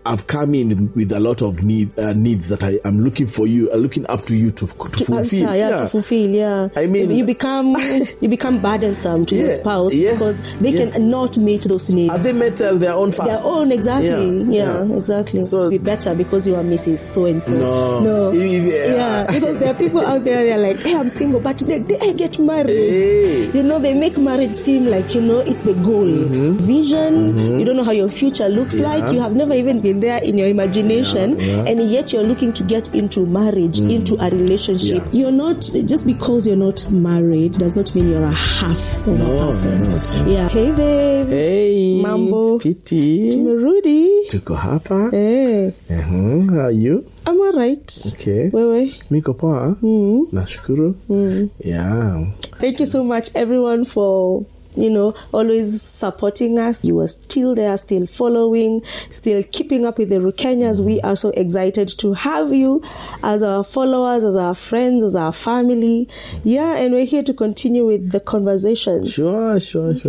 I've come in with a lot of needs that I'm looking for you, looking up to you to fulfill. Answer, to fulfill. Yeah, I mean, you become burdensome to your spouse because they cannot meet those needs. Have they met their own first? Their own, exactly. Yeah, exactly. So be better because you are Mrs. So and so. No. Because there are people out there. They're like, hey, I'm single, but they get married. Hey. They make marriage seem like it's the goal, vision. You don't know how your future looks like. You have never even been there in your imagination, and yet you're looking to get into marriage, into a relationship. You're not, just because you're not married does not mean you're a half of a person. You're not. Hey babe. Hey. Mambo. Fiti. Tumerudi. Tuko hapa. Hey. How are you? I'm alright. Okay. Wewe? Miko poa. Nashukuru. Yeah. Thank you so much everyone for always supporting us. You are still there, still following, still keeping up with the Rukenyas. We are so excited to have you as our followers, as our friends, as our family. Yeah, and we're here to continue with the conversation. Sure.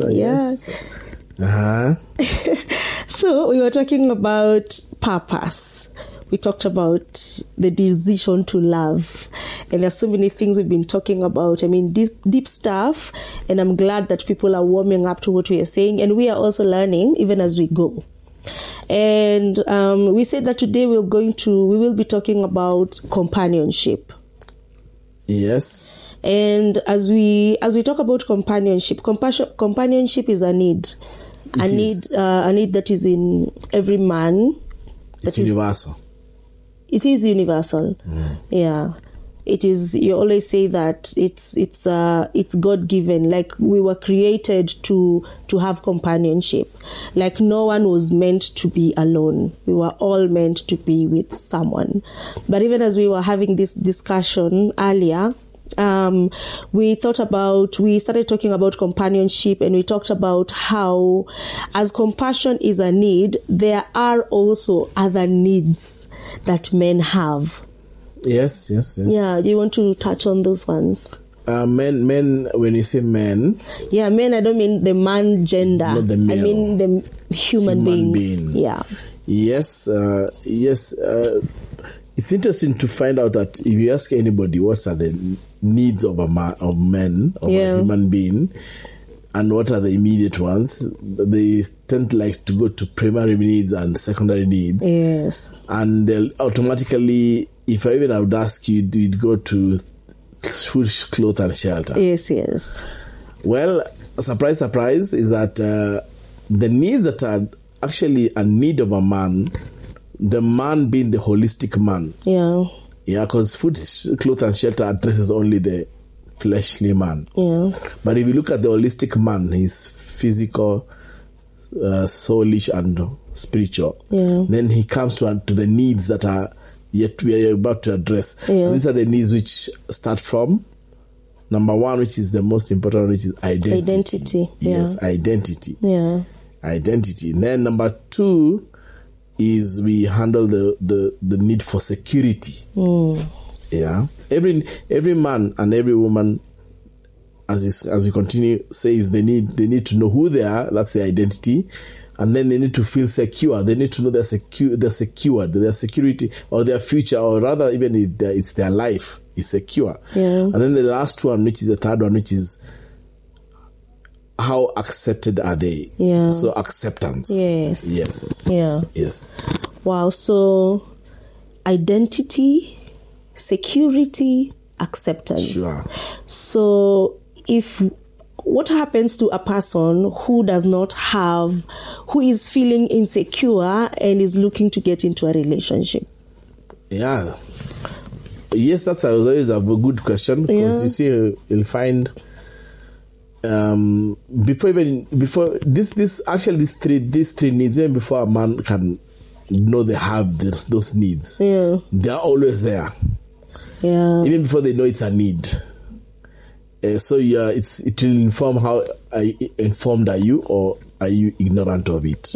Yes. So we were talking about purpose. We talked about the decision to love. And there's so many things we've been talking about. I mean, deep stuff. And I'm glad that people are warming up to what we are saying. And we are also learning even as we go. And we said that today we will be talking about companionship. Yes. And as we talk about companionship is a need. A need that is in every man. It's universal. It is universal. Yeah. It is, you always say that it's God-given. Like, we were created to have companionship. Like, no one was meant to be alone. We were all meant to be with someone. But even as we were having this discussion earlier, we started talking about companionship, and we talked about how, as compassion is a need, there are also other needs that men have. Yes. Yeah, do you want to touch on those ones? Men, when you say men... Yeah, men, I don't mean the man gender. Not the male. I mean the human beings. Being. Yeah. Yes. It's interesting to find out that if you ask anybody what are the needs of a human being, and what are the immediate ones, they tend to go to primary needs and secondary needs. Yes. And they'll automatically, if I would ask you, you'd go to food, clothes, and shelter. Yes. Well, surprise, is that the needs that are actually a need of a man, the man being the holistic man. Yeah, because food, clothes, and shelter addresses only the fleshly man. Yeah. But if you look at the holistic man, he's physical, soulish, and spiritual. Yeah. Then he comes to the needs that are yet we are about to address. Yeah. And these are the needs which start from number one, which is the most important, which is identity. Yes, identity. Yeah. Identity. And then number two is we handle the need for security. Yeah. Every man and every woman, as we continue, says they need to know who they are. That's their identity. And then they need to feel secure. They need to know they're secured, their security or their future, or rather even it's their life is secure. Yeah. And then the last one, which is the third one, which is how accepted are they? Yeah. So acceptance. Yes. Yeah. Yes. Wow. So identity, security, acceptance. Sure. So what happens to a person who is feeling insecure and is looking to get into a relationship? Yeah. Yes, that's always a good question, because you see, you'll find before these three needs, even before a man can know they have those needs, they are always there. Yeah. Even before they know it's a need. So it will inform how informed are you, or are you ignorant of it?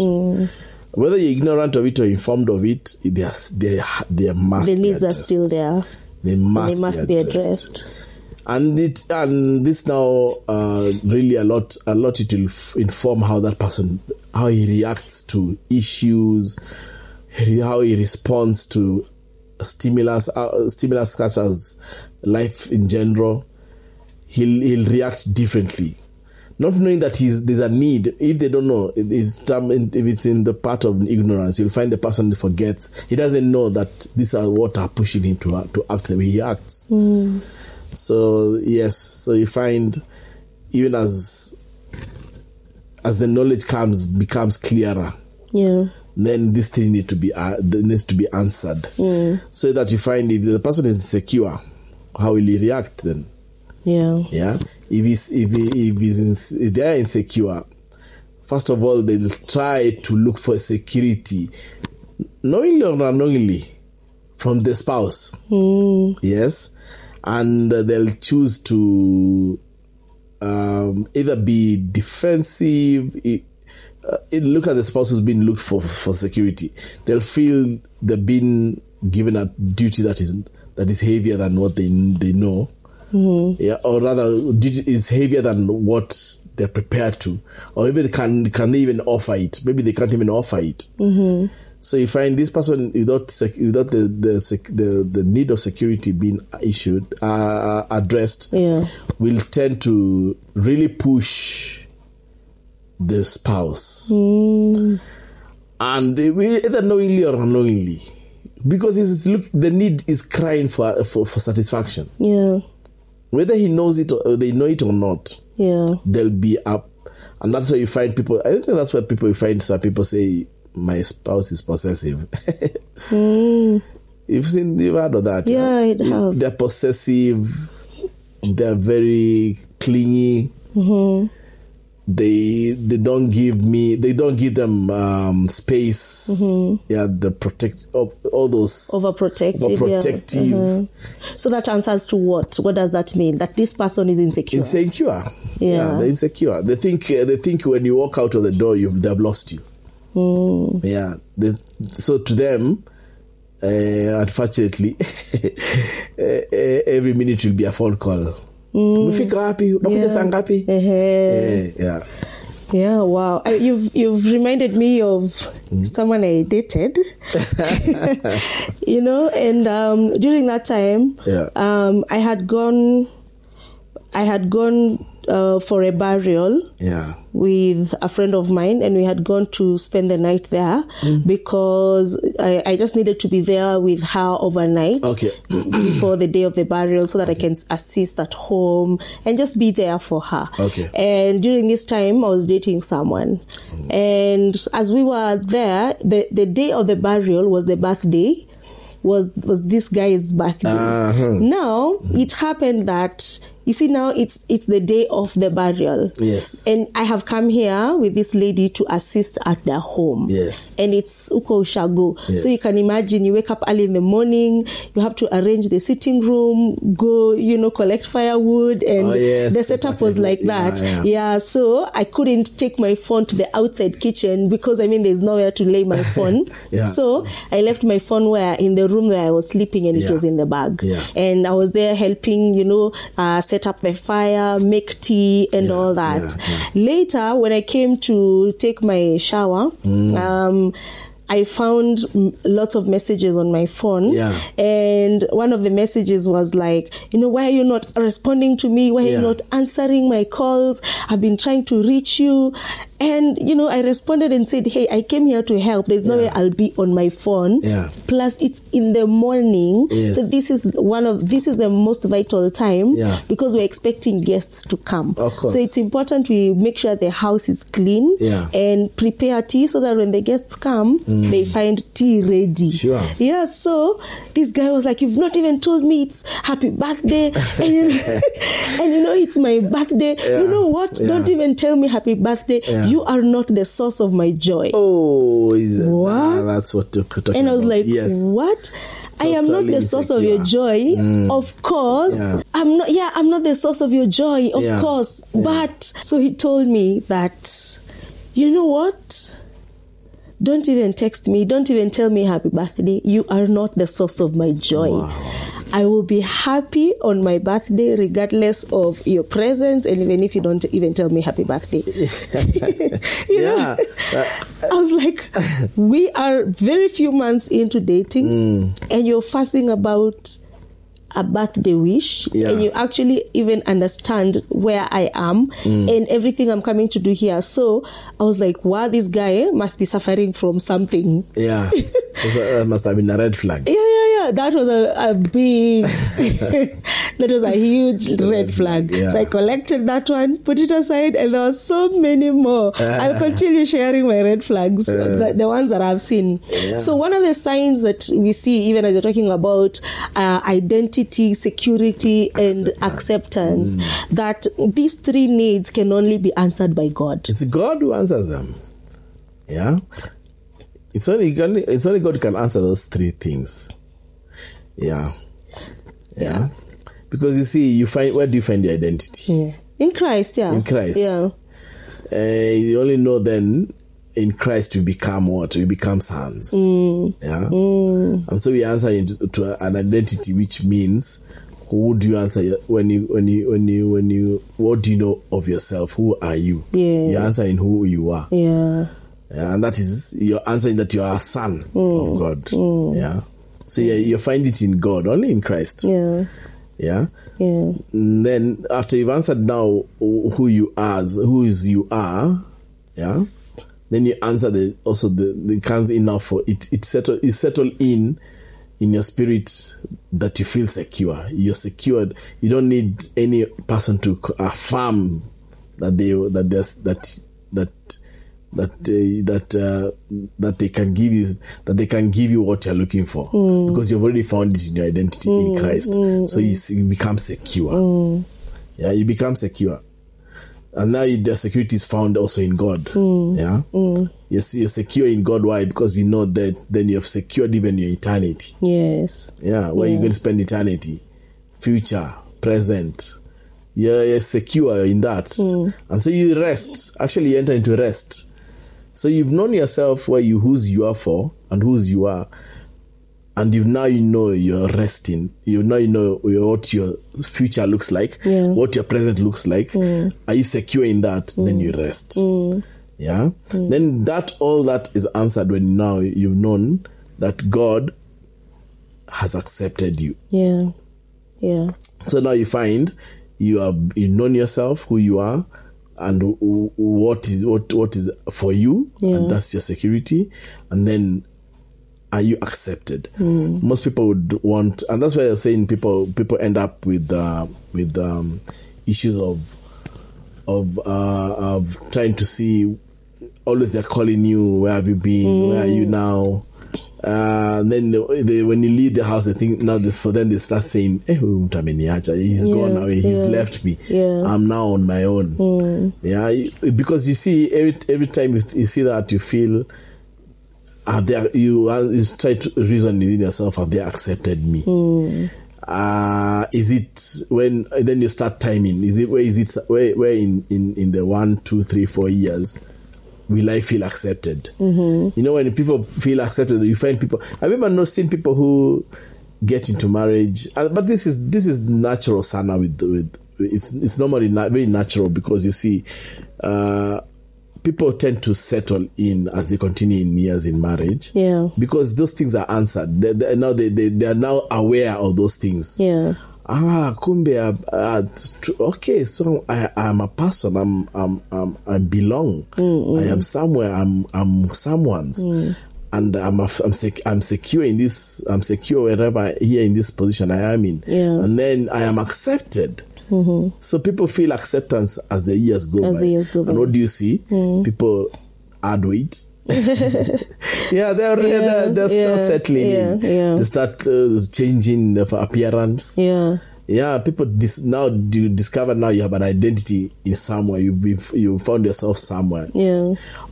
Whether you're ignorant of it or informed of it, the needs are still there. They must be addressed. And this now really a lot it will inform how that person, how he reacts to issues, how he responds to stimulus such as life in general, he'll react differently. Not knowing that there's a need. If they don't know, if it's in the part of ignorance, you'll find the person forgets. He doesn't know that these are what are pushing him to act the way he acts. So yes, so you find even as the knowledge becomes clearer. Yeah. Then this thing needs to be answered. So that you find if the person is insecure, how will he react then? Yeah. If they are insecure, first of all, they'll try to look for security, knowingly or unknowingly, from the spouse. Yes, and they'll choose to either be defensive. Look at the spouse who's been looked for security. They'll feel they've been given a duty that is heavier than what they know. Yeah, or rather, duty is heavier than what they're prepared to, or maybe can they even offer it? Maybe they can't even offer it. So you find this person without the need of security being addressed, will tend to really push the spouse, and either knowingly or unknowingly, because the need is crying for satisfaction. Yeah. Whether he knows it or they know it or not, they'll be up. And that's why you find people, I don't think that's why you find some people say, my spouse is possessive. You've heard of that? Yeah, I have. They're possessive, they're very clingy. They don't give them space. Yeah, the protect all those overprotective. So that answers to what? What does that mean? That this person is insecure. Insecure. Yeah, they're insecure. They think when you walk out of the door, they've lost you. Yeah. So to them, unfortunately, every minute will be a phone call. Yeah, wow. You've reminded me of someone I dated. And during that time, I had gone for a burial with a friend of mine, and we had gone to spend the night there because I just needed to be there with her overnight before the day of the burial so that I can assist at home and just be there for her. And during this time, I was dating someone. And as we were there, the day of the burial was the birthday, was this guy's birthday. Now, it happened that, you see, now it's the day of the burial. Yes. And I have come here with this lady to assist at their home. Yes. And it's Uko Ushago. Yes. So you can imagine, you wake up early in the morning, you have to arrange the sitting room, go, collect firewood. And the setup was like that. Yeah. So I couldn't take my phone to the outside kitchen because, there's nowhere to lay my phone. So I left my phone in the room where I was sleeping, and it was in the bag. And I was there helping, set up the fire, make tea, and all that. Later, when I came to take my shower, I found lots of messages on my phone. And one of the messages was like, why are you not responding to me? Why are you not answering my calls? I've been trying to reach you. And, I responded and said, hey, I came here to help. There's no way I'll be on my phone. Plus, it's in the morning. So this is the most vital time because we're expecting guests to come. Of course. So it's important we make sure the house is clean and prepare tea so that when the guests come, they find tea ready. Sure. Yeah, so this guy was like, you've not even told me it's happy birthday. And it's my birthday. You know what? Don't even tell me happy birthday. You are not the source of my joy. Oh, what? That's what you're talking about. And I was like, what? I am not the source of your joy. Of course. I'm not the source of your joy. Of course. But, so he told me that, you know what? Don't even text me. Don't even tell me happy birthday. You are not the source of my joy. I will be happy on my birthday regardless of your presence, and even if you don't even tell me happy birthday. You know? I was like, we are very few months into dating, and you're fussing about a birthday wish, and you actually even understand where I am and everything I'm coming to do here. So I was like, wow, this guy must be suffering from something. Yeah. That must have been a red flag. Yeah. That was a big, that was a huge red flag. Yeah. So I collected that one, put it aside, and there were so many more. I'll continue sharing my red flags, the ones that I've seen. Yeah. So one of the signs that we see, even as you're talking about identity, security, and acceptance, that these three needs can only be answered by God. It's God who answers them. Yeah. It's only God who can answer those three things. Yeah. Because you see, where do you find your identity? Yeah. In Christ, In Christ. Yeah. You only know then in Christ we become what? We become sons. Yeah. And so we answer to an identity, which means, who do you answer when you what do you know of yourself? Who are you? Yes. You answer in who you are. Yeah. And that is, you're answering that you are a son of God. Yeah. So you find it in God, only in Christ. Yeah. And then after you've answered now who you are, yeah, then you answer the comes in now for it. You settle in your spirit that you feel secure. You're secured. You don't need any person to affirm that they can give you what you're looking for, because you've already found it in your identity in Christ. So you become secure. Yeah, you become secure, and now the security is found also in God. Yeah, you're secure in God. Why? Because you know that then you have secured even your eternity. Yes. Yeah, where you're going to spend eternity, future, present. You're secure in that, and so you rest. Actually, you enter into rest. So you've known yourself whose you are for and whose you are, and you know you're resting. You know what your future looks like, what your present looks like. Are you secure in that? Then you rest. Yeah. Then all that is answered when now you've known that God has accepted you. Yeah. So now you find you've known yourself, who you are, and what is for you, and that's your security. And then, are you accepted? Most people would want, and that's why I'm saying people end up with issues of trying to see. Always they're calling you. Where have you been? Where are you now? Then when you leave the house, they think now for them they start saying, he's gone away, he's left me. I'm now on my own. Because you see, every time you see that, you feel you try to reason within yourself, have they accepted me? Is it when then you start timing? Where in the 1, 2, 3, 4 years will I feel accepted? You know, when people feel accepted, you find people. Have you ever seen people who get into marriage? But this is natural, Sana. It's normally very natural, because you see, people tend to settle in as they continue in years in marriage. Because those things are answered. They are now aware of those things. Okay, so I am a person. I belong. I am somewhere. I'm someone's, and I'm secure in this. I'm secure wherever here in this position I am in, and then I am accepted. So people feel acceptance as the years go by. And what do you see? People add weight. They're start settling in. They start changing their appearance. People now discover now you have an identity in somewhere. You found yourself somewhere.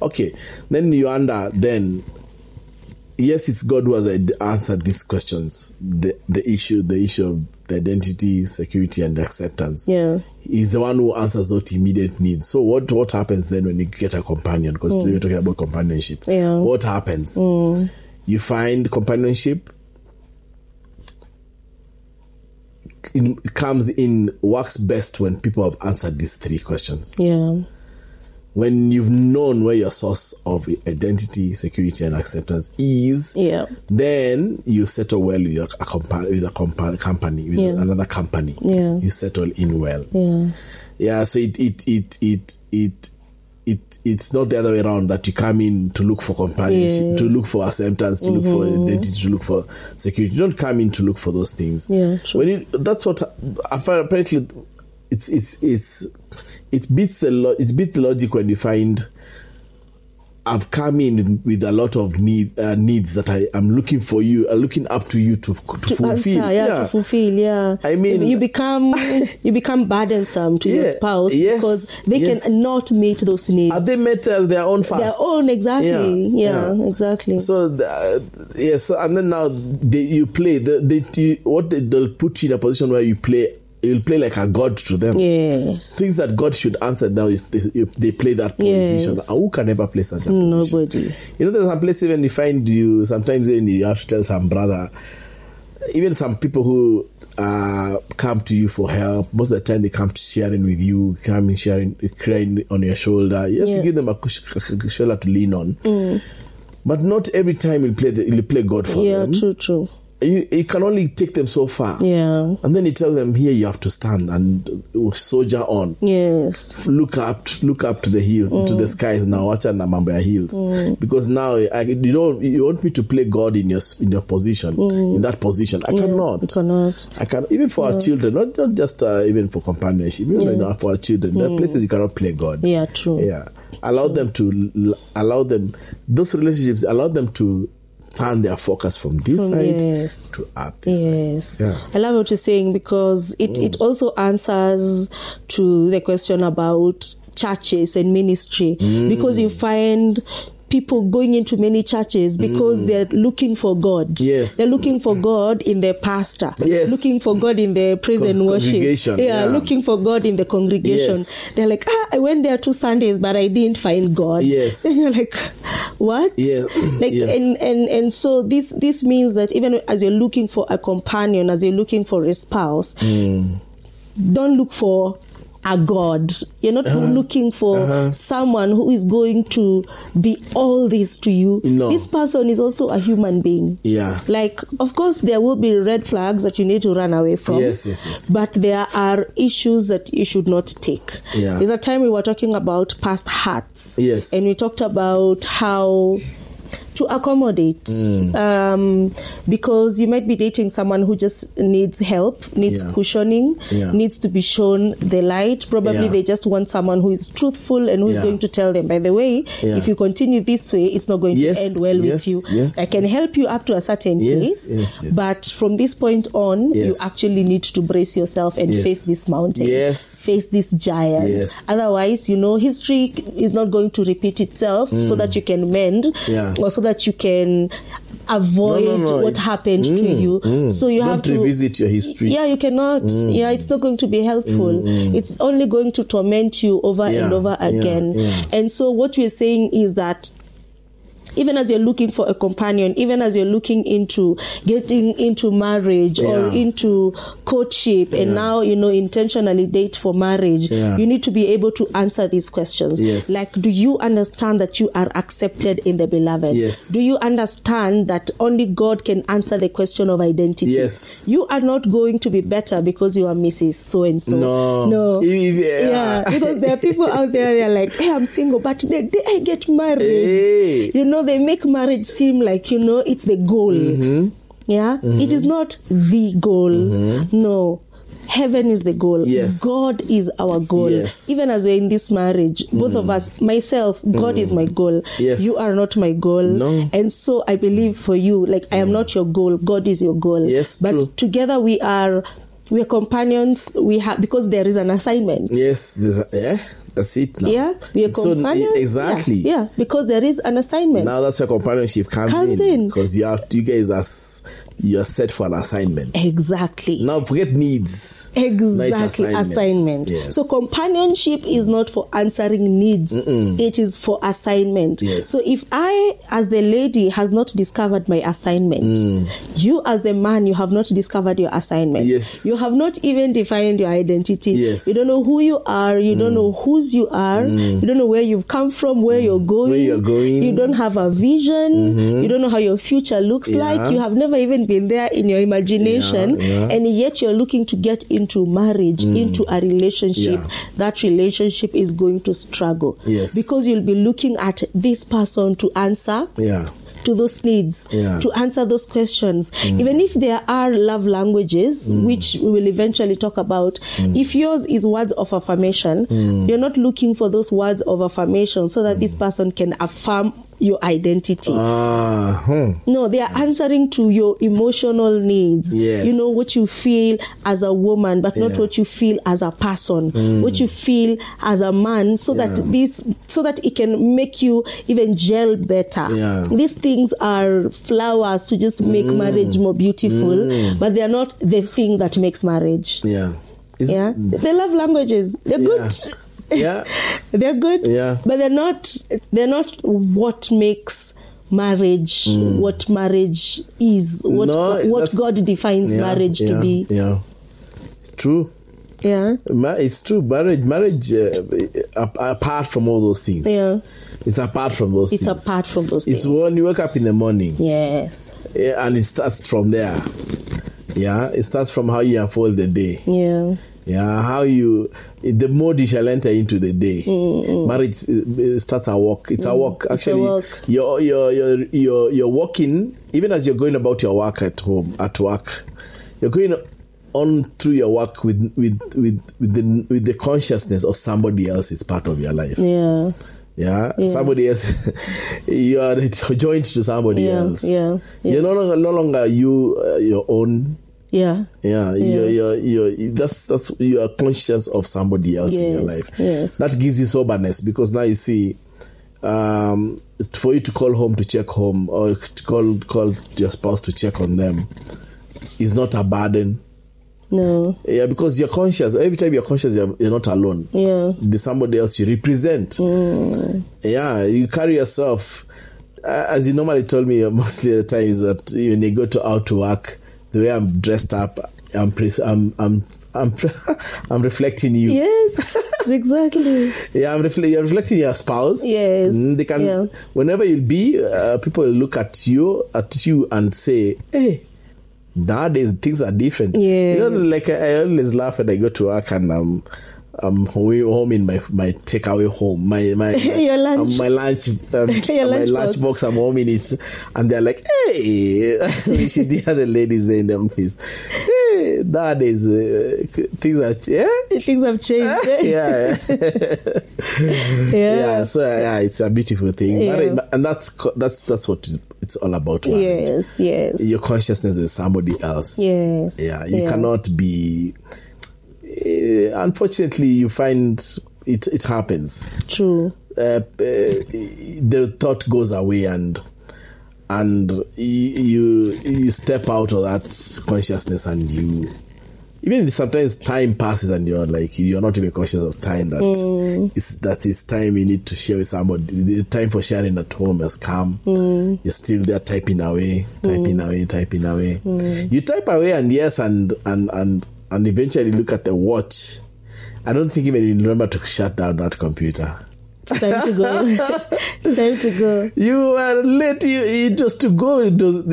Okay, then then yes, it's God who has answered these questions. The issue of the identity, security, and acceptance. He's the one who answers those immediate needs. So what happens then when you get a companion? Because we're talking about companionship. What happens? You find companionship. works best when people have answered these 3 questions. Yeah. When you've known where your source of identity, security, and acceptance is, then you settle well with a company, with another company. Yeah. You settle in well. Yeah. Yeah. So it's not the other way around, that you come in to look for companionship, to look for acceptance, to look for identity, to look for security. You don't come in to look for those things. Yeah, true. That's what apparently it beats the logic when you find I've come in with a lot of needs that I'm looking for you, looking up to you to fulfill. Answer, to fulfill. Yeah, I mean, you become burdensome to your spouse because they cannot meet those needs. Are they met their own first? Their own, exactly. Yeah. Exactly. So so and then now you play. They'll put you in a position where you'll play like a god to them. Yes. Things that God should answer now is they play that position. Yes. Who can ever play such a position? Nobody. There's some places when you find sometimes when you have to tell some brother, even some people who come to you for help, most of the time they come to sharing with you, crying on your shoulder. Yes, you give them a shoulder to lean on. But not every time you'll play God for them. Yeah, true. You can only take them so far. Yeah. And then you tell them, here you have to stand and soldier on. Yes. Look up to the hills, to the skies now. Watch out, Namamba hills. Because now you want me to play God in your position, in that position. I cannot. You cannot. I can, even for our children, not just even for companionship, even for our children. There are places you cannot play God. Yeah, true. Yeah. Allow them, those relationships, allow them to turn their focus from this side to up this side. Yeah. I love what you're saying, because it also answers to the question about churches and ministry, because you find people going into many churches because they're looking for God. Yes. They're looking for God in their pastor. Yes. Looking for God in the praise and worship. Yeah, looking for God in the congregation. Yes. They're like, I went there 2 Sundays, but I didn't find God. Yes. And you're like, what? Yeah. Like, and so this means that even as you're looking for a companion, as you're looking for a spouse, don't look for a God. You're not looking for someone who is going to be all this to you. No. This person is also a human being. Yeah. Like, of course, there will be red flags that you need to run away from. Yes. But there are issues that you should not take. Yeah. There's a time we were talking about past hurts. Yes. And we talked about how to accommodate, because you might be dating someone who just needs help, needs cushioning, needs to be shown the light. Probably they just want someone who is truthful and who is going to tell them, by the way, if you continue this way, it's not going to end well with you. I can help you up to a certain place, but from this point on, you actually need to brace yourself and face this mountain, face this giant. Otherwise, history is not going to repeat itself so that you can mend, or so that you can avoid what happened to you. So you have to revisit your history. Yeah, you cannot. Yeah, it's not going to be helpful. It's only going to torment you over and over again. And so what we're saying is that even as you're looking for a companion, even as you're looking into getting into marriage or into courtship, and now, intentionally date for marriage, you need to be able to answer these questions. Like, do you understand that you are accepted in the beloved? Do you understand that only God can answer the question of identity? You are not going to be better because you are Mrs. So-and-so. No. Because there are people out there, they're like, hey, I'm single, but the day I get married, they make marriage seem like, it's the goal. It is not the goal. No. Heaven is the goal. God is our goal. Even as we're in this marriage, both of us, myself, God is my goal. You are not my goal. No. And so I believe for you, like, I am not your goal. God is your goal. But true. Together we are companions. Because there is an assignment. That's it now. We are companions. Exactly. Because there is an assignment. Now that's where companionship comes in. Because you guys are you are set for an assignment. Exactly. Now forget needs. Exactly. Assignment. Yes. So companionship is not for answering needs. It is for assignment. Yes. So if I, as the lady, has not discovered my assignment, you as the man, you have not discovered your assignment. Yes. You have not even defined your identity. Yes. You don't know who you are. You don't know whose you are. You don't know where you've come from, where you're going. Where you're going. You don't have a vision. You don't know how your future looks like. You have never even been there in your imagination. And yet you're looking to get into marriage, into a relationship. That relationship is going to struggle. Yes. Because you'll be looking at this person to answer. To those needs, to answer those questions. Even if there are love languages, which we will eventually talk about, if yours is words of affirmation, you're not looking for those words of affirmation so that this person can affirm your identity. No, they are answering to your emotional needs. You know, what you feel as a woman, but not what you feel as a person, what you feel as a man, so that it can make you even gel better. These things are flowers to just make marriage more beautiful, but they are not the thing that makes marriage. They love languages. They're good. They're good. But they're not what makes marriage what marriage is, what God defines marriage to be. It's true. It's true. Marriage apart from all those things. It's apart from those things. It's apart from those things. It's when you wake up in the morning. And it starts from there. It starts from how you unfold the day. How you, the mode you shall enter into the day. Marriage starts a walk. It's a walk. Actually, you're walking, even as you're going about your work at home, at work. You're going on through your work with the consciousness of somebody else is part of your life. Somebody else. You are joined to somebody else. You're no longer your own. That's you are conscious of somebody else in your life. That gives you soberness, because now you see, for you to call home to check home, or to call your spouse to check on them, is not a burden. Because you're conscious. Every time you're conscious, you're not alone. There's somebody else you represent. You carry yourself, as you normally told me mostly the times, that when you go out to work, the way I'm dressed up, I'm reflecting you. Exactly. You're reflecting your spouse. They can, whenever you'll be, people will look at you and say, hey, nowadays things are different. You know, like I always laugh when I go to work and I'm home in my takeaway home, my your lunch, my lunch, my lunch box. I'm home in it, and they're like, "Hey," the other ladies in the office. Hey, nowadays things have changed. So it's a beautiful thing, and that's what it's all about. Yes. Your consciousness is somebody else. You cannot be. Unfortunately, you find it happens. True. The thought goes away, and you step out of that consciousness, and you even sometimes time passes, and you're not even conscious of time. That is time you need to share with somebody. The time for sharing at home has come. You're still there typing away. You type away, and and eventually look at the watch. I don't think even you remember to shut down that computer. It's time to go. It's time to go. You were late. It was to go. It was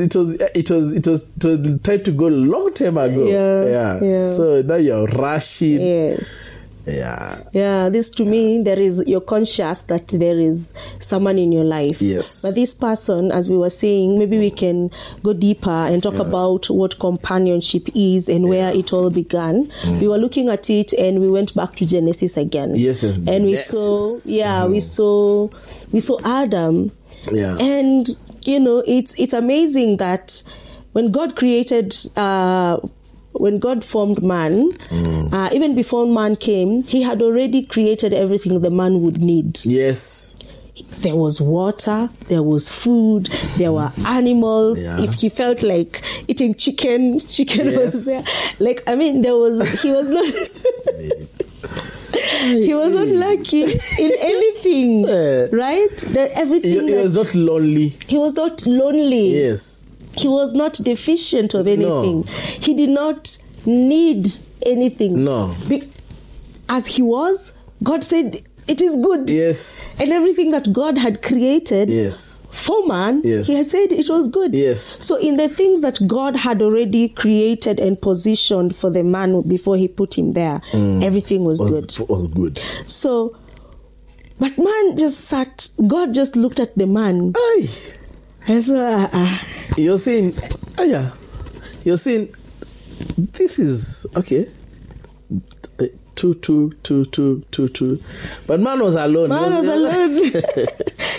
time to go long time ago. Yeah. So now you're rushing. Yes. This to me, you're conscious that there is someone in your life. Yes. But this person, as we were saying, maybe we can go deeper and talk about what companionship is and where it all began. We were looking at it, and we went back to Genesis again. And we saw Adam. And it's amazing that when God created when God formed man, even before man came, he had already created everything the man would need. there was water, there was food, there were animals. Yeah. If he felt like eating chicken was there. Like, I mean, he was not he was not lucky in anything, right? Everything. He was not lonely. He was not lonely. Yes. He was not deficient of anything. No. He did not need anything. No. As he was, God said, it is good. Yes. And everything that God had created for man, yes, he had said it was good. Yes. So in the things that God had already created and positioned for the man before he put him there, everything was good. Was good. So, but man just sat, God just looked at the man. Aye. And so, you're saying, this is, okay. Two. But man was alone.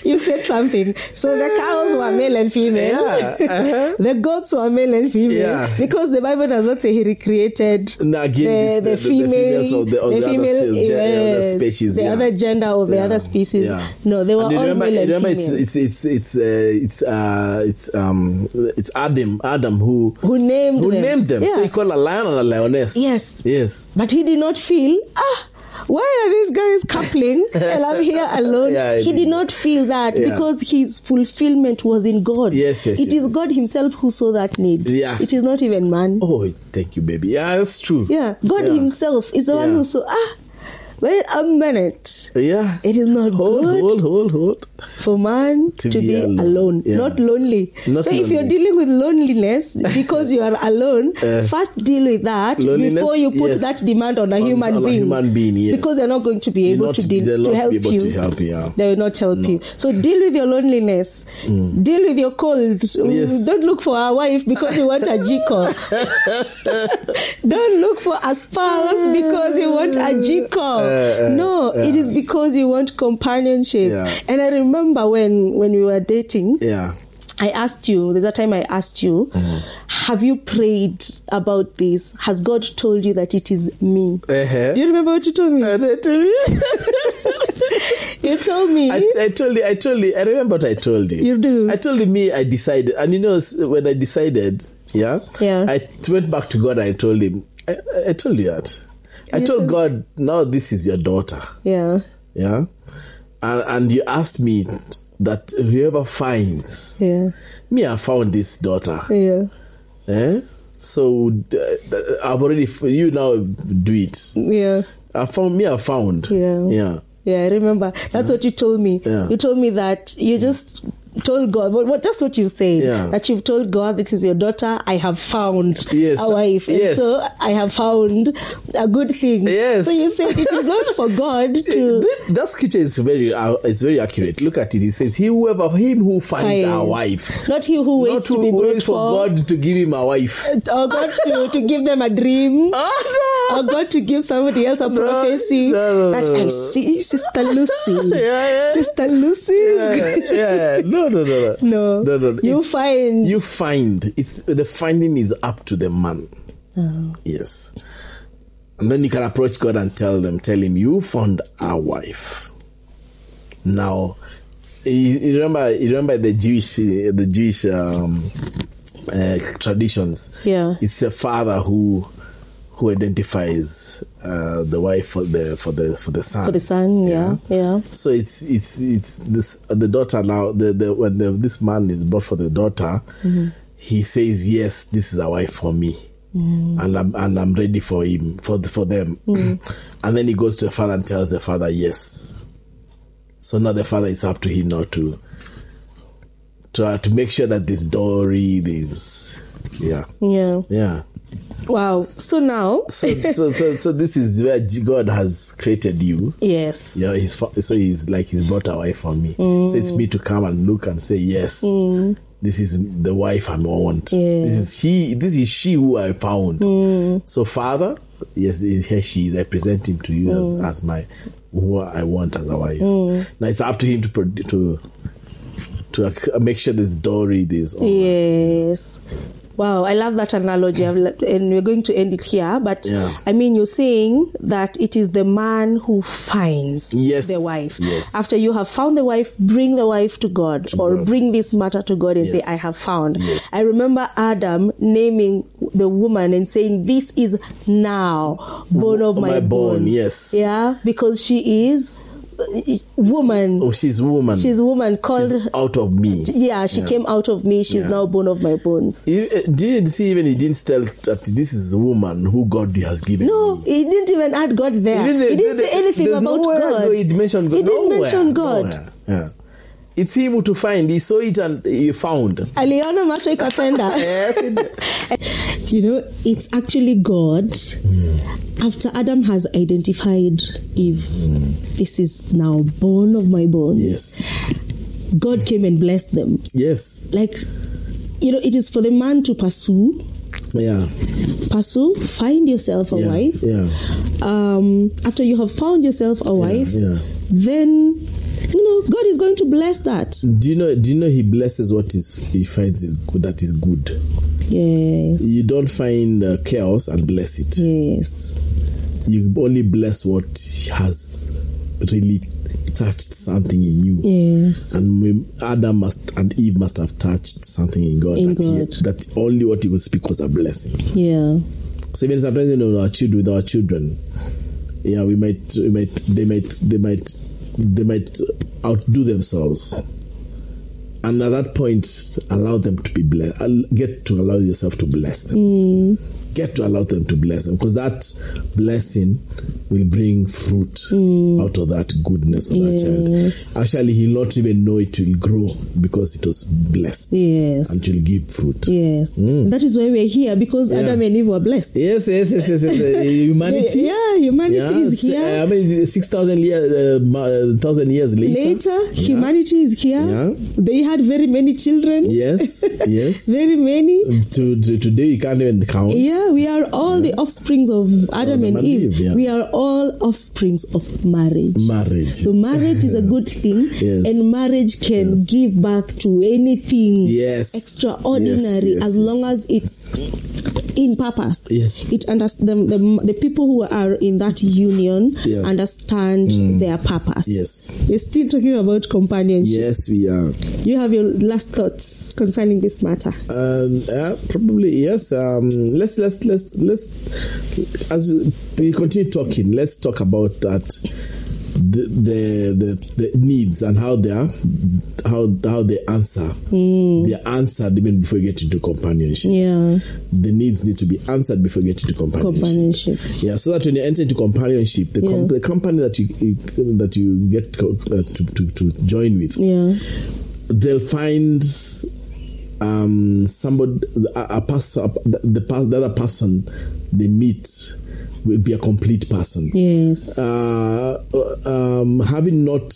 You said something. So the cows were male and female. Yeah. The goats were male and female. Yeah. Because the Bible does not say he recreated the females of the other species. The other gender of the other species. Yeah. No, they were all male and female. It's Adam who named them. Yeah. So he called a lion and a lioness. Yes. But he did not feel, why are these guys coupling and I'm here alone? He did not feel that because his fulfillment was in God. It is God himself who saw that need. It is not even man. Oh, thank you, baby. Yeah, that's true. Yeah, God himself is the one who saw, wait a minute. Yeah. It is not good. Hold. For man to be alone. Not lonely. If you're dealing with loneliness because you are alone, first deal with that before you put that demand on a human being. Because they're not going to be able to help you. They will not help you. So deal with your loneliness. Deal with your cold. Don't look for a wife because you want a jiko. Don't look for a spouse because you want a jiko. No, it is because you want companionship. And I remember when we were dating, I asked you, there's a time I asked you, have you prayed about this? Has God told you that it is me? Do you remember what you told me? You told me. I told you. I remember what I told you. You do. I told me I decided. And when I decided, I went back to God and I told him, I told you that. I told God, now this is your daughter. Yeah. And you asked me that whoever finds me, I found this daughter. So I've already, you now do it. I found. Yeah, I remember. That's what you told me. You told me that you just told God, just what you said, that you've told God, this is your daughter, I have found a wife. And so I have found a good thing. So you said it is not for God to... That scripture is very accurate. Look at it. It says, him who finds a wife. Not he who waits to be brought for God to give him a wife. Or God to give them a dream. Or God to give somebody else a prophecy. That I see Sister Lucy. Sister Lucy is good. No. You find. It's the finding is up to the man. Yes. And then you can approach God and tell him, you found a wife. Now, you remember the Jewish traditions. It's a father who identifies the wife for the son. For the son, yeah. So it's this the daughter now. When this man is brought for the daughter, he says, yes, this is a wife for me, and I'm ready for him for them. And then he goes to the father and tells the father yes. So now the father, it's up to him now to make sure that this dowry is Wow. So now, so this is where God has created you. Yes. Yeah. He's brought a wife for me. So it's me to come and look and say yes. This is the wife I want. This is she who I found. So Father, yes, here she is. I present him to you as my who I want as a wife. Now it's up to him to make sure there's dowry, there's all yes. That. Wow, I love that analogy, and we're going to end it here. But I mean, you're saying that it is the man who finds the wife. Yes. After you have found the wife, bring the wife to God, bring this matter to God and say, I have found. Yes. I remember Adam naming the woman and saying, this is now bone of my bone. Yes. Yeah, because she is woman. Oh, she's woman. She's woman called she's out of me. Yeah, she came out of me. She's now bone of my bones. Did you see? Even he didn't tell that this is a woman who God has given. No, me. He didn't even add God there. He didn't say anything about God. He mentioned God. He didn't mention God. Nowhere. Yeah. It's him who to find. He saw it and he found. Aliona macho ikapenda. Yes. You know, it's actually God. After Adam has identified Eve, this is now bone of my bones. Yes. God came and blessed them. Yes. Like, you know, it is for the man to pursue. Yeah. Pursue, find yourself a wife. Yeah. After you have found yourself a wife, then, you know, God is going to bless that. Do you know he blesses what he finds is good, that is good. Yes. You don't find chaos and bless it. Yes. You only bless what has really touched something in you. Yes. And Adam and Eve must have touched something in God. That only what he would speak was a blessing. Yeah. So even sometimes, you know, with our children, yeah, they might outdo themselves. And at that point, allow them to be blessed. Get to allow yourself to bless them. Get to allow them to bless them, because that blessing will bring fruit out of that goodness of that child. Actually, he'll not even know it will grow because it was blessed. Yes. And it will give fruit. Yes. That is why we're here, because Adam and Eve were blessed. Yes. Humanity. Humanity is here. I mean, 6,000 years later. Humanity is here. Yeah. They had very many children. Yes. Very many. Today, you can't even count. Yeah. We are all the offsprings of Adam and Eve. We are all offsprings of marriage. So marriage is a good thing, and marriage can give birth to anything extraordinary as long as it's in purpose. It understands the people who are in that union understand their purpose. We're still talking about companionship. Yes, we are. You have your last thoughts concerning this matter? Probably yes. Let's as we continue talking, let's talk about that, the needs and how they answer. They are answered even before you get into companionship. The needs need to be answered before you get into companionship. So that when you enter into companionship, the company that you get to join with, they'll find somebody, the other person they meet will be a complete person. Having not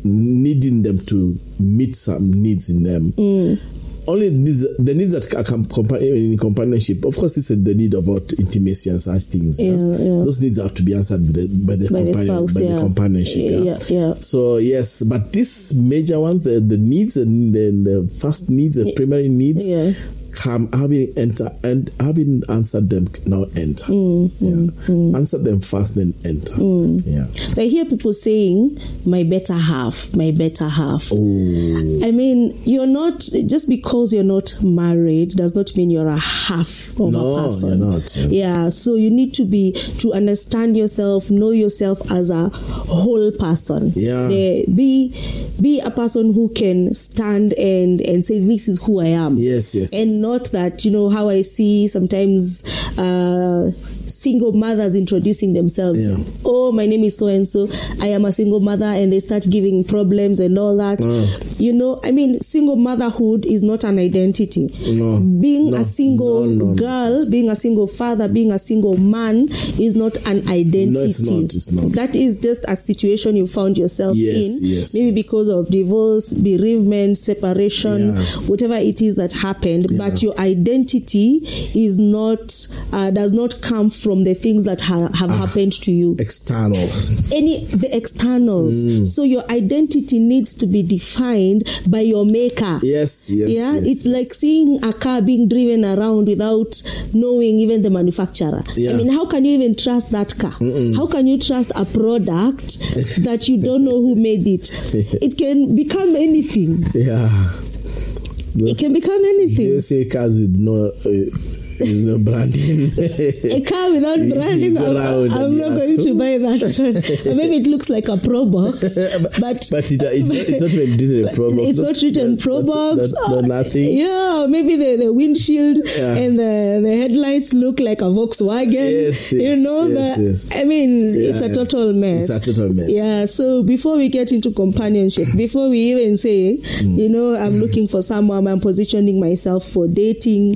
needing them to meet some needs in them. Only the needs that in companionship, of course, it's the need about intimacy and such things. Those needs have to be answered by the companionship. So yes, but these major ones, the needs and the first needs, the primary needs, having answered them, now enter. Answer them first, then enter. I hear people saying, my better half. I mean, you're not, just because you're not married does not mean you're a half of a person. You're not. So you need to understand yourself, know yourself as a whole person. Be a person who can stand and say, this is who I am. And not that, you know, how I see sometimes single mothers introducing themselves. Oh, my name is so and so. I am a single mother, and they start giving problems and all that. You know, I mean, single motherhood is not an identity. Being a single girl, being a single father, being a single man is not an identity. No, it's not. That is just a situation you found yourself in. Maybe because of divorce, bereavement, separation, whatever it is that happened. But your identity is not does not come from the things that have happened to you. External. The externals. So your identity needs to be defined by your maker. Yes. It's like seeing a car being driven around without knowing even the manufacturer. I mean, how can you even trust that car? How can you trust a product that you don't know who made it? It can become anything. It can become anything. You say cars with no branding. A car without branding, I'm not going to buy that. Or maybe it looks like a Pro Box, but it's not even written Pro Box. It's not written Pro Box. No, nothing. Yeah, maybe the windshield and the headlights look like a Volkswagen. Yes. I mean, it's a total mess. It's a total mess. Yeah. So before we get into companionship, before we even say, I'm looking for someone, I'm positioning myself for dating,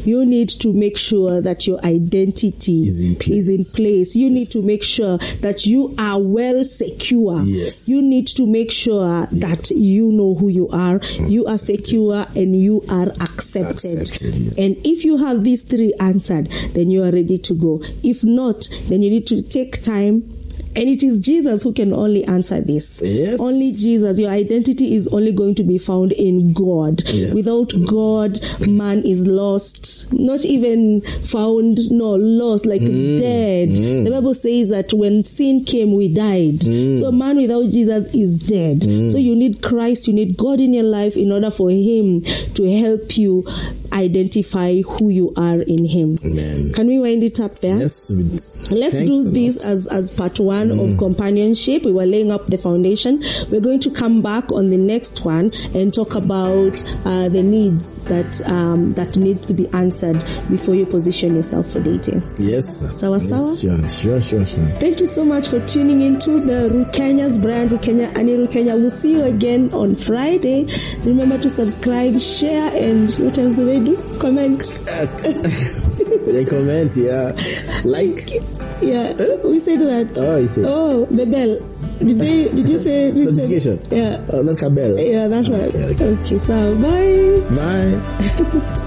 you need to make sure that your identity is in place. You need to make sure that you are well secure. Yes. You need to make sure that you know who you are. You are secure and you are accepted. And if you have these three answered, then you are ready to go. If not, then you need to take time. And it is Jesus who can only answer this. Yes. Only Jesus. Your identity is only going to be found in God. Yes. Without God, man is lost. Not even found, lost, like dead. The Bible says that when sin came, we died. So man without Jesus is dead. So you need Christ, you need God in your life in order for Him to help you identify who you are in Him. Amen. Can we wind it up there? Yes. Let's do this as part one of companionship. We were laying up the foundation. We're going to come back on the next one and talk about the needs that needs to be answered before you position yourself for dating. Yes. Sawa. Sure. Thank you so much for tuning into the Rukenya's Brian Rukenya, Annie Rukenya. We'll see you again on Friday. Remember to subscribe, share, and what else do they do? Comment. They comment, like. Yeah, we said that. Oh, you said. Oh, the bell. Did you say notification? Yeah. Like a bell. Yeah, that's right. Okay. Okay, so bye. Bye.